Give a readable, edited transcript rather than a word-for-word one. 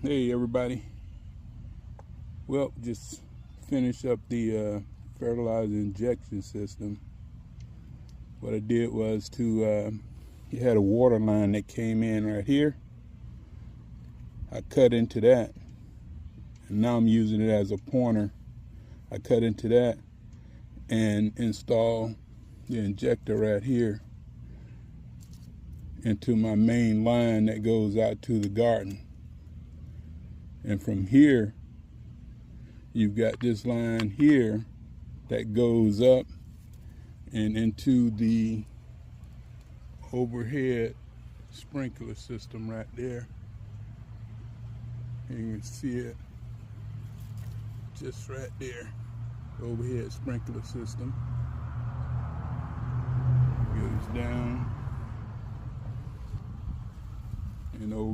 Hey everybody, well, just finished up the fertilizer injection system. What I did was you had a water line that came in right here. I cut into that, and now I'm using it as a pointer. I cut into that and install the injector right here into my main line that goes out to the garden. And from here, you've got this line here that goes up and into the overhead sprinkler system right there. And you can see it just right there, the overhead sprinkler system. Goes down and over.